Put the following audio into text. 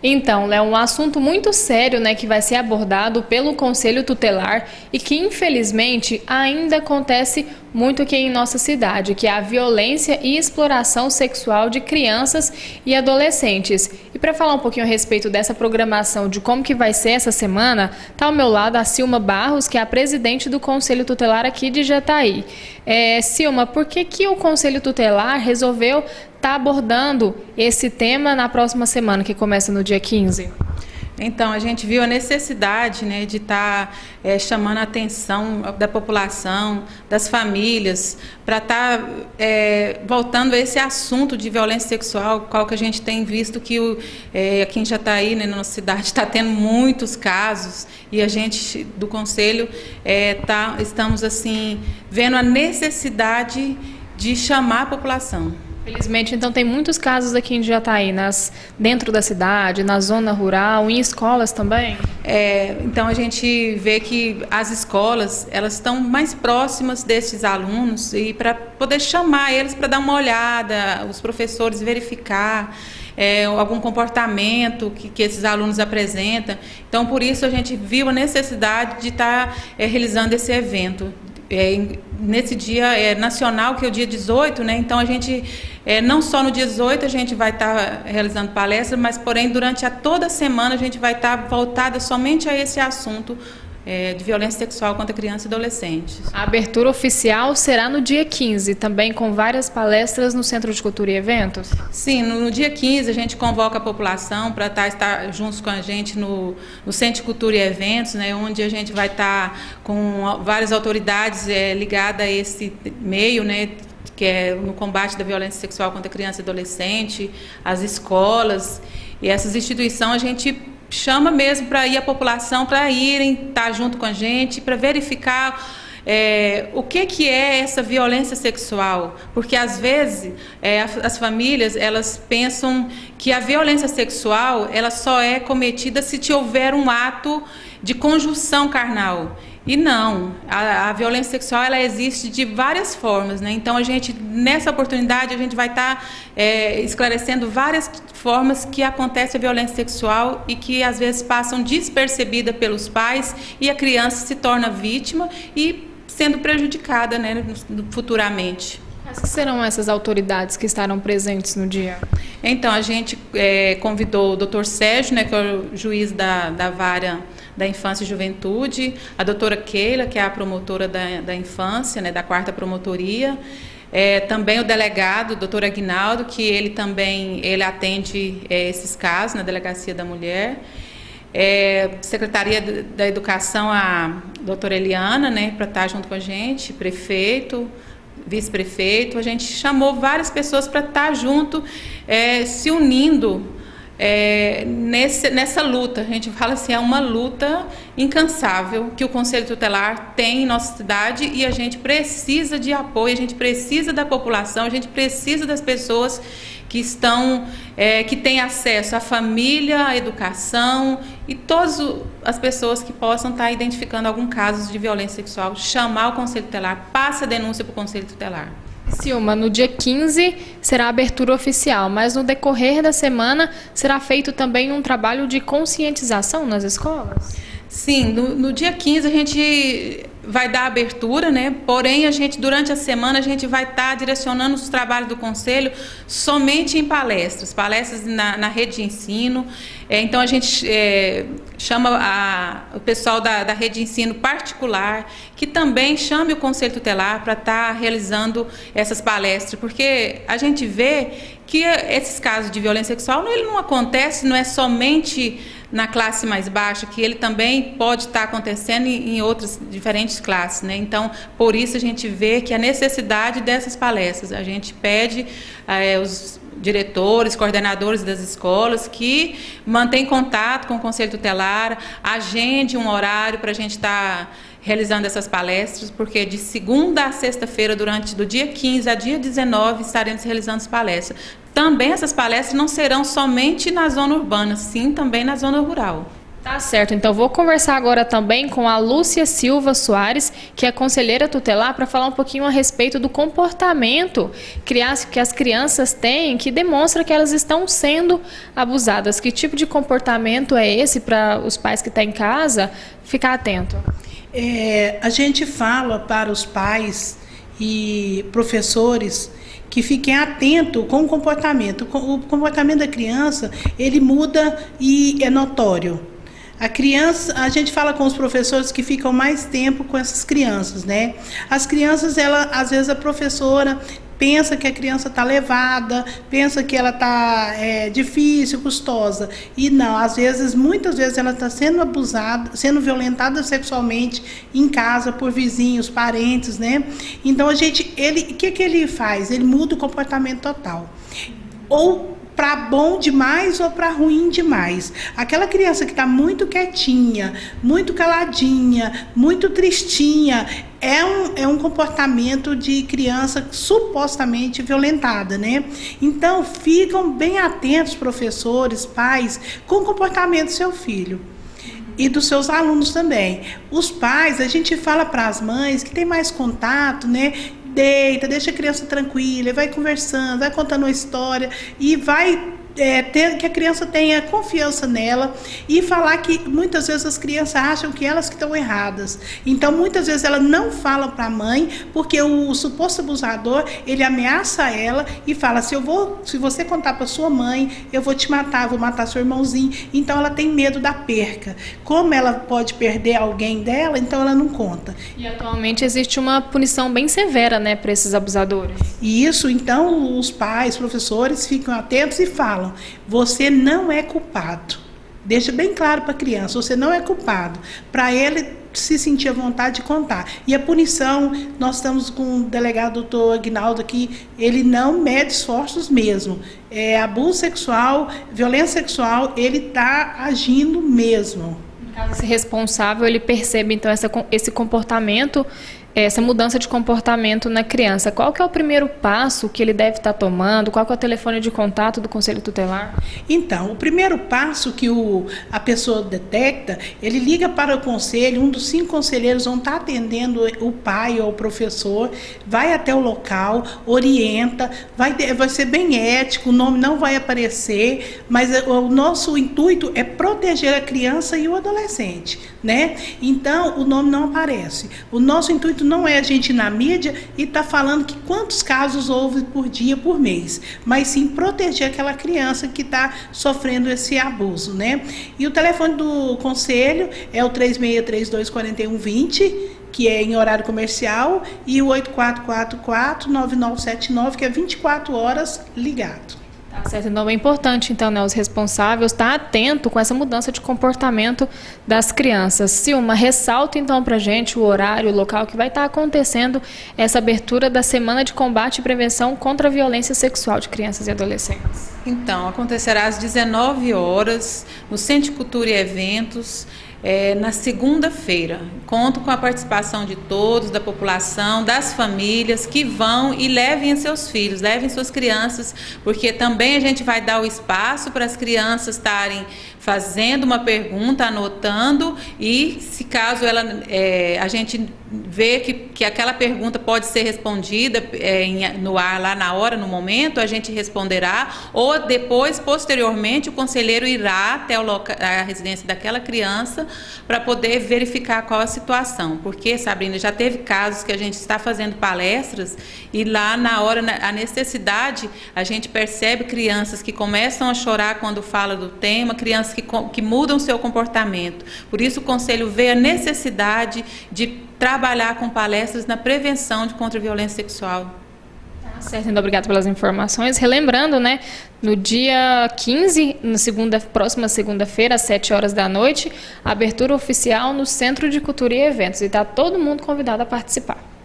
Então, é um assunto muito sério, né, que vai ser abordado pelo Conselho Tutelar e que, infelizmente, ainda acontece muito aqui em nossa cidade, que é a violência e exploração sexual de crianças e adolescentes. E para falar um pouquinho a respeito dessa programação, de como que vai ser essa semana, está ao meu lado a Silma Barros, que é a presidente do Conselho Tutelar aqui de Jataí. Silma, por que o Conselho Tutelar resolveu estar abordando esse tema na próxima semana, que começa no dia 15? Então, a gente viu a necessidade, né, de estar chamando a atenção da população, das famílias, para estar voltando a esse assunto de violência sexual, qual que a gente tem visto que aqui em Jataí, né, na nossa cidade, está tendo muitos casos, e a gente do Conselho estamos assim, vendo a necessidade de chamar a população. Felizmente, então, tem muitos casos aqui em Jataí, dentro da cidade, na zona rural, em escolas também? Então, a gente vê que as escolas, elas estão mais próximas desses alunos e para poder chamar eles para dar uma olhada, os professores verificar algum comportamento que esses alunos apresentam. Então, por isso, a gente viu a necessidade de estar realizando esse evento. Nesse dia nacional, que é o dia 18, né? Então a gente, não só no dia 18 a gente vai estar realizando palestra, mas porém durante toda a semana a gente vai estar voltada somente a esse assunto de violência sexual contra crianças e adolescentes. A abertura oficial será no dia 15, também com várias palestras no Centro de Cultura e Eventos? Sim, no dia 15 a gente convoca a população para estar juntos com a gente no Centro de Cultura e Eventos, né, onde a gente vai estar com várias autoridades ligadas a esse meio, né, que é no combate da violência sexual contra criança e adolescente, as escolas, e essas instituições a gente chama mesmo para ir a população, para irem estar junto com a gente, para verificar o que é essa violência sexual, porque às vezes as famílias elas pensam que a violência sexual ela só é cometida se houver um ato de conjunção carnal. E não, a violência sexual ela existe de várias formas, né? Então a gente, nessa oportunidade, a gente vai estar esclarecendo várias formas que acontece a violência sexual e que às vezes passam despercebida pelos pais e a criança se torna vítima e sendo prejudicada, né, futuramente. Quais serão essas autoridades que estarão presentes no dia? Então, a gente convidou o Dr. Sérgio, né, que é o juiz da Vara da Infância e Juventude, a doutora Keila, que é a promotora da infância, né, da 4ª Promotoria, também o delegado, o doutor Aguinaldo, que ele atende esses casos na Delegacia da Mulher, Secretaria da Educação, a doutora Eliana, né, para estar junto com a gente, prefeito, vice-prefeito. A gente chamou várias pessoas para estar junto, se unindo nessa luta. A gente fala assim, é uma luta incansável que o Conselho Tutelar tem em nossa cidade e a gente precisa de apoio, a gente precisa da população, a gente precisa das pessoas que têm acesso à família, à educação e todas as pessoas que possam estar identificando algum caso de violência sexual, chamar o Conselho Tutelar, passa a denúncia para o Conselho Tutelar. Silma, no dia 15 será a abertura oficial, mas no decorrer da semana será feito também um trabalho de conscientização nas escolas? Sim, no dia 15 a gente vai dar abertura, né? Porém, durante a semana, a gente vai estar direcionando os trabalhos do Conselho somente em palestras na rede de ensino. Então, a gente chama o pessoal da rede de ensino particular, que também chame o Conselho Tutelar para estar realizando essas palestras, porque a gente vê que esses casos de violência sexual, ele não acontece, não é somente na classe mais baixa, que ele também pode estar acontecendo em outras diferentes classes, né? Então, por isso a gente vê que a necessidade dessas palestras, a gente pede os diretores, coordenadores das escolas que mantêm contato com o Conselho Tutelar, agende um horário para a gente estar realizando essas palestras, porque de segunda a sexta-feira, do dia 15 a dia 19, estaremos realizando as palestras. Também essas palestras não serão somente na zona urbana, sim também na zona rural. Tá certo, então vou conversar agora também com a Lúcia Silva Soares, que é conselheira tutelar, para falar um pouquinho a respeito do comportamento que as crianças têm, que demonstra que elas estão sendo abusadas. Que tipo de comportamento é esse para os pais que estão em casa ficar atento? A gente fala para os pais e professores que fiquem atentos com o comportamento. O comportamento da criança, ele muda e é notório. A criança, a gente fala com os professores que ficam mais tempo com essas crianças, né? As crianças, às vezes a professora pensa que a criança está levada, pensa que ela está difícil, custosa. E não, muitas vezes ela está sendo abusada, sendo violentada sexualmente em casa por vizinhos, parentes, né? Então o que ele faz? Ele muda o comportamento total. Ou para bom demais ou para ruim demais. Aquela criança que está muito quietinha, muito caladinha, muito tristinha, é um comportamento de criança supostamente violentada, né? Então, ficam bem atentos, professores, pais, com o comportamento do seu filho. E dos seus alunos também. Os pais, a gente fala para as mães que tem mais contato, né? Deita, deixa a criança tranquila, vai conversando, vai contando uma história e vai ter que a criança tenha confiança nela e falar que muitas vezes as crianças acham que elas que estão erradas. Então, muitas vezes ela não fala para a mãe porque o suposto abusador, ele ameaça ela e fala, se você contar para sua mãe, eu vou te matar, vou matar seu irmãozinho. Então, ela tem medo da perca. Como ela pode perder alguém dela, então ela não conta. E atualmente existe uma punição bem severa, né, para esses abusadores. E isso, então, os pais, professores ficam atentos e falam, você não é culpado. Deixa bem claro para a criança, você não é culpado. Para ele se sentir à vontade de contar. E a punição, nós estamos com o delegado doutor Aguinaldo aqui, ele não mede esforços mesmo. Abuso sexual, violência sexual, ele está agindo mesmo. No caso, esse responsável, ele percebe então esse comportamento, essa mudança de comportamento na criança. Qual que é o primeiro passo que ele deve estar tomando? Qual que é o telefone de contato do Conselho Tutelar? Então, o primeiro passo que a pessoa detecta, ele liga para o conselho, um dos 5 conselheiros vão estar atendendo o pai ou o professor, vai até o local, orienta, vai ser bem ético, o nome não vai aparecer, mas o nosso intuito é proteger a criança e o adolescente, né? Então, o nome não aparece. O nosso intuito não é a gente ir na mídia e estar falando que quantos casos houve por dia, por mês, mas sim proteger aquela criança que está sofrendo esse abuso, né? E o telefone do conselho é o 36324120, que é em horário comercial, e o 8444-9979, que é 24 horas ligado. Tá certo, então é importante, então, né, os responsáveis estar atento com essa mudança de comportamento das crianças. Silma, ressalta então para a gente o horário, o local que vai estar acontecendo essa abertura da Semana de Combate e Prevenção contra a Violência Sexual de Crianças e Adolescentes. Então, acontecerá às 19 horas no Centro de Cultura e Eventos, na segunda-feira. Conto com a participação de todos, da população, das famílias que vão e levem seus filhos, levem suas crianças, porque também a gente vai dar o espaço para as crianças estarem fazendo uma pergunta, anotando, e se caso a gente vê que aquela pergunta pode ser respondida no ar, lá na hora, no momento, a gente responderá, ou depois, posteriormente, o conselheiro irá até a residência daquela criança para poder verificar qual a situação. Porque, Sabrina, já teve casos que a gente está fazendo palestras e lá na hora, a necessidade, a gente percebe crianças que começam a chorar quando fala do tema, crianças que mudam seu comportamento. Por isso o Conselho vê a necessidade de trabalhar com palestras na prevenção contra a violência sexual. Certo, então, obrigada pelas informações. Relembrando, né, no dia 15, próxima segunda-feira, às 7 horas da noite, abertura oficial no Centro de Cultura e Eventos. E está todo mundo convidado a participar.